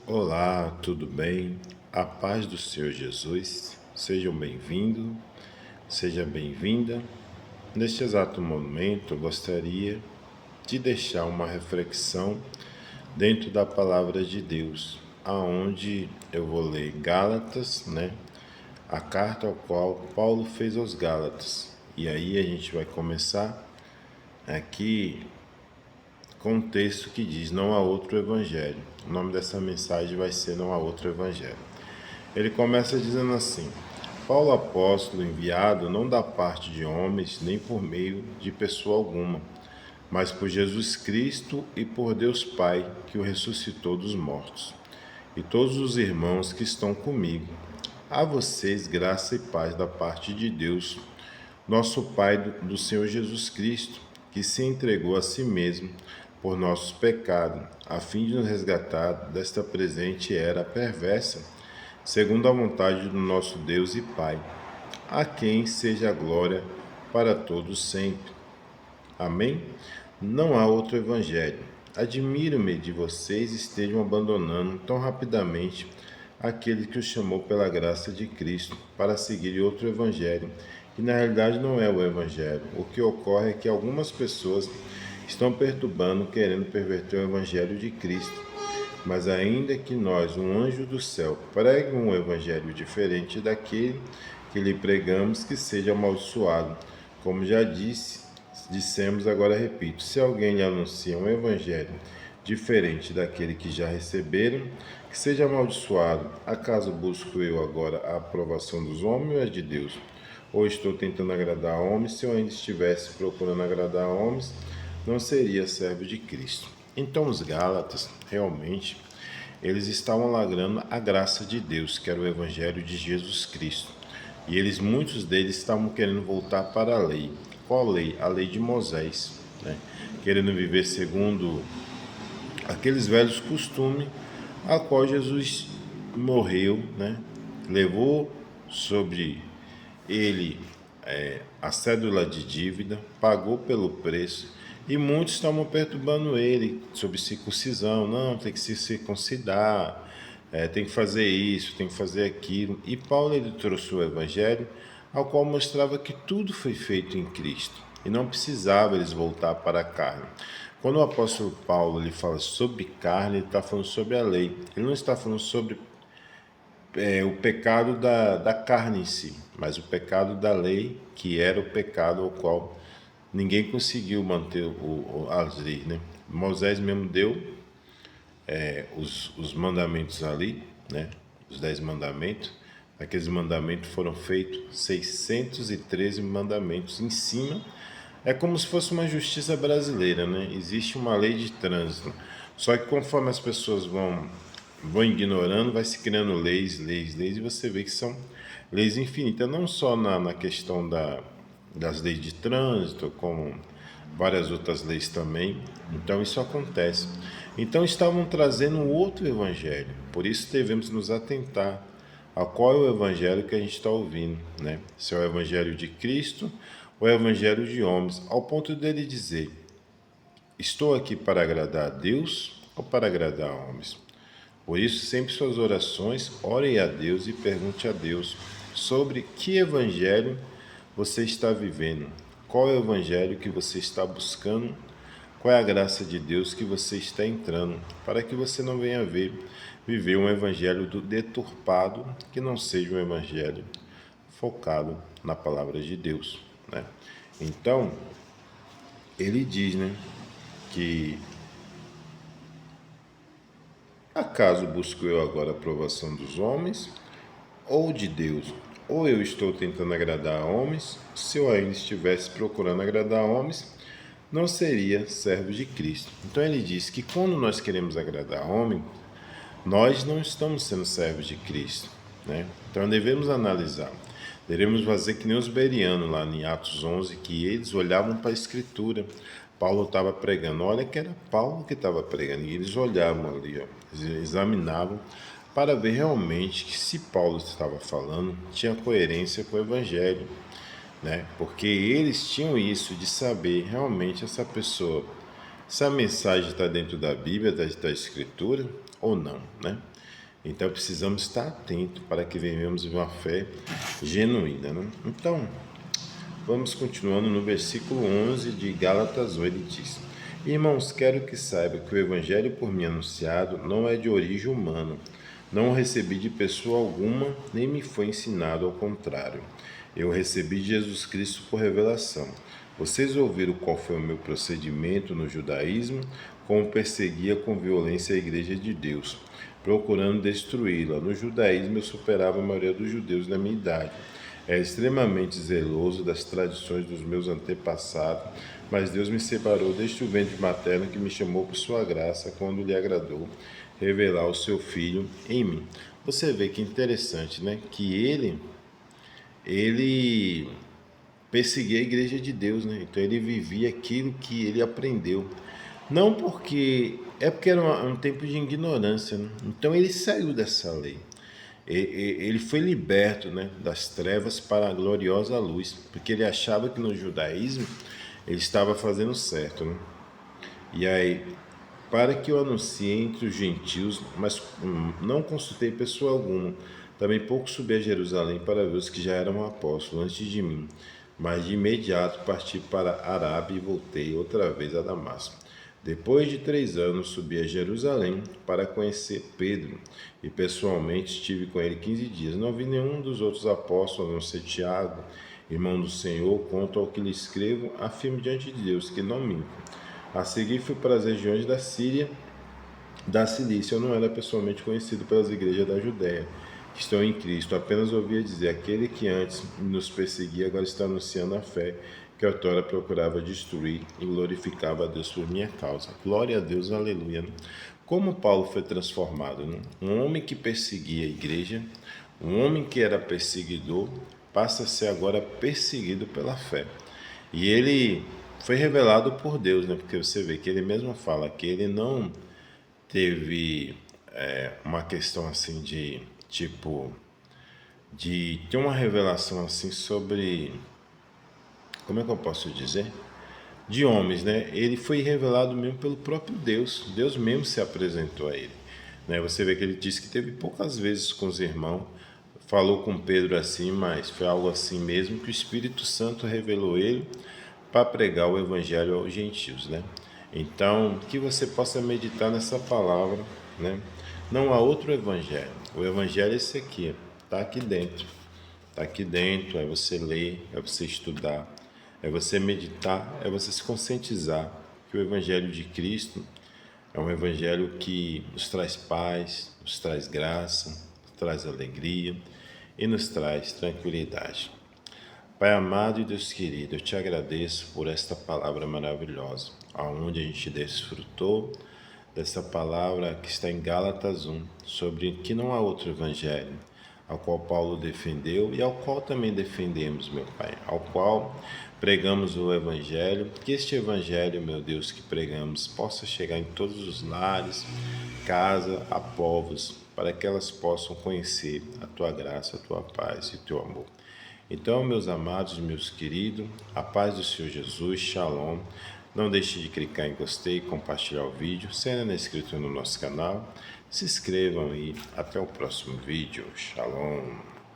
Olá, tudo bem? A paz do Senhor Jesus, sejam bem-vindos, seja bem-vinda. Neste exato momento, eu gostaria de deixar uma reflexão dentro da palavra de Deus, aonde eu vou ler Gálatas, A carta ao qual Paulo fez aos Gálatas. E aí a gente vai começar aqui com um texto que diz: Não há outro evangelho. O nome dessa mensagem vai ser Não há outro evangelho. Ele começa dizendo assim: Paulo apóstolo enviado não da parte de homens, nem por meio de pessoa alguma, mas por Jesus Cristo e por Deus Pai, que o ressuscitou dos mortos, e todos os irmãos que estão comigo. A vocês graça e paz da parte de Deus, nosso Pai, do Senhor Jesus Cristo, que se entregou a si mesmo por nossos pecados, a fim de nos resgatar desta presente era perversa, segundo a vontade do nosso Deus e Pai, a quem seja a glória para todos sempre. Amém? Não há outro evangelho. Admiro-me de vocês estejam abandonando tão rapidamente aquele que os chamou pela graça de Cristo para seguir outro evangelho, que na realidade não é o evangelho. O que ocorre é que algumas pessoas estão perturbando, querendo perverter o evangelho de Cristo. Mas ainda que nós, um anjo do céu, pregue um evangelho diferente daquele que lhe pregamos, que seja amaldiçoado. Como já dissemos, agora repito: se alguém lhe anuncia um evangelho diferente daquele que já receberam, que seja amaldiçoado. Acaso busco eu agora a aprovação dos homens ou a de Deus? Ou estou tentando agradar a homens? Se eu ainda estivesse procurando agradar a homens, não seria servo de Cristo. Então os Gálatas, realmente, eles estavam lagrando a graça de Deus, que era o Evangelho de Jesus Cristo. E muitos deles estavam querendo voltar para a lei. Qual lei? A lei de Moisés, querendo viver segundo aqueles velhos costumes a qual Jesus morreu, levou sobre ele a cédula de dívida, pagou pelo preço, e muitos estavam perturbando ele sobre circuncisão. Não, tem que se circuncidar, tem que fazer isso, tem que fazer aquilo. E Paulo ele trouxe o evangelho, ao qual mostrava que tudo foi feito em Cristo e não precisava eles voltar para a carne. Quando o apóstolo Paulo ele fala sobre carne, ele está falando sobre a lei. Ele não está falando sobre o pecado da carne em si, mas o pecado da lei, que era o pecado ao qual ninguém conseguiu manter as leis. Moisés mesmo deu os mandamentos ali, os 10 mandamentos. Aqueles mandamentos foram feitos 613 mandamentos em cima. É como se fosse uma justiça brasileira, Existe uma lei de trânsito. Só que conforme as pessoas vão ignorando, vai se criando leis, e você vê que são leis infinitas, não só na questão das leis de trânsito, como várias outras leis também. Então isso acontece. Então estavam trazendo um outro evangelho, por isso devemos nos atentar a qual é o evangelho que a gente está ouvindo, Se é o evangelho de Cristo ou é o evangelho de homens, ao ponto dele dizer: estou aqui para agradar a Deus ou para agradar a homens? Por isso, sempre suas orações, ore a Deus e pergunte a Deus sobre que evangelho você está vivendo, qual é o evangelho que você está buscando, qual é a graça de Deus que você está entrando, para que você não venha viver um evangelho deturpado, que não seja um evangelho focado na palavra de Deus. Então, ele diz, que acaso busco eu agora a aprovação dos homens ou de Deus? Ou eu estou tentando agradar a homens? Se eu ainda estivesse procurando agradar a homens, não seria servo de Cristo. Então ele diz que quando nós queremos agradar a homem, nós não estamos sendo servos de Cristo. Então devemos analisar. Devemos fazer que nem os bereanos lá em Atos 11, que eles olhavam para a Escritura. Paulo estava pregando, olha que era Paulo que estava pregando, e eles olhavam ali, eles examinavam para ver realmente que se Paulo estava falando, tinha coerência com o Evangelho, porque eles tinham isso de saber realmente essa pessoa, Essa mensagem está dentro da Bíblia, da Escritura ou não, né? Então precisamos estar atentos para que venhamos uma fé genuína, né? Então, vamos continuando no versículo 11 de Gálatas 8, ele diz: Irmãos, quero que saiba que o evangelho por mim anunciado não é de origem humana. Não o recebi de pessoa alguma, nem me foi ensinado, ao contrário. Eu recebi de Jesus Cristo por revelação. Vocês ouviram qual foi o meu procedimento no judaísmo, como perseguia com violência a igreja de Deus, procurando destruí-la. No judaísmo eu superava a maioria dos judeus da minha idade. Era extremamente zeloso das tradições dos meus antepassados, mas Deus me separou deste ventre materno que me chamou por sua graça, quando lhe agradou revelar o seu Filho em mim. Você vê que interessante, né? Que ele perseguia a igreja de Deus, né? Então ele vivia aquilo que ele aprendeu. Não porque era um tempo de ignorância, né? Então ele saiu dessa lei. Ele foi liberto, né, das trevas para a gloriosa luz, porque ele achava que no judaísmo ele estava fazendo certo, né? E aí, para que eu anuncie entre os gentios, mas não consultei pessoa alguma. Também pouco subi a Jerusalém para ver os que já eram apóstolos antes de mim, mas de imediato parti para a Arábia e voltei outra vez a Damasco. Depois de 3 anos, subi a Jerusalém para conhecer Pedro, e pessoalmente estive com ele 15 dias. Não vi nenhum dos outros apóstolos, a não ser Tiago, irmão do Senhor. Quanto ao que lhe escrevo, afirmo diante de Deus que não minto. A seguir fui para as regiões da Síria, da Cilícia. Eu não era pessoalmente conhecido pelas igrejas da Judéia, que estão em Cristo. Apenas ouvia dizer: aquele que antes nos perseguia agora está anunciando a fé que outrora procurava destruir, e glorificava a Deus por minha causa. Glória a Deus, aleluia. Como Paulo foi transformado, né? Um homem que perseguia a igreja, um homem que era perseguidor, passa a ser agora perseguido pela fé. E ele foi revelado por Deus, né? Porque você vê que ele mesmo fala que ele não teve uma questão assim de tipo de ter uma revelação assim sobre, como é que eu posso dizer, de homens, né? Ele foi revelado mesmo pelo próprio Deus. Deus mesmo se apresentou a ele, né? Você vê que ele disse que teve poucas vezes com os irmãos, falou com Pedro assim, mas foi algo assim mesmo que o Espírito Santo revelou ele para pregar o evangelho aos gentios, né? Então, que você possa meditar nessa palavra, né? Não há outro evangelho. O evangelho é esse aqui, tá aqui dentro. Tá aqui dentro, é você ler, é você estudar, é você meditar, é você se conscientizar que o evangelho de Cristo é um evangelho que nos traz paz, nos traz graça, nos traz alegria e nos traz tranquilidade. Pai amado e Deus querido, eu te agradeço por esta palavra maravilhosa, aonde a gente desfrutou dessa palavra que está em Gálatas 1, sobre que não há outro evangelho, ao qual Paulo defendeu e ao qual também defendemos, meu Pai, ao qual pregamos o evangelho, que este evangelho, meu Deus, que pregamos possa chegar em todos os lares, casa, a povos, para que elas possam conhecer a tua graça, a tua paz e o teu amor. Então, meus amados, meus queridos, a paz do Senhor Jesus, Shalom. Não deixe de clicar em gostei e compartilhar o vídeo. Se ainda não é inscrito no nosso canal, se inscrevam e até o próximo vídeo. Shalom.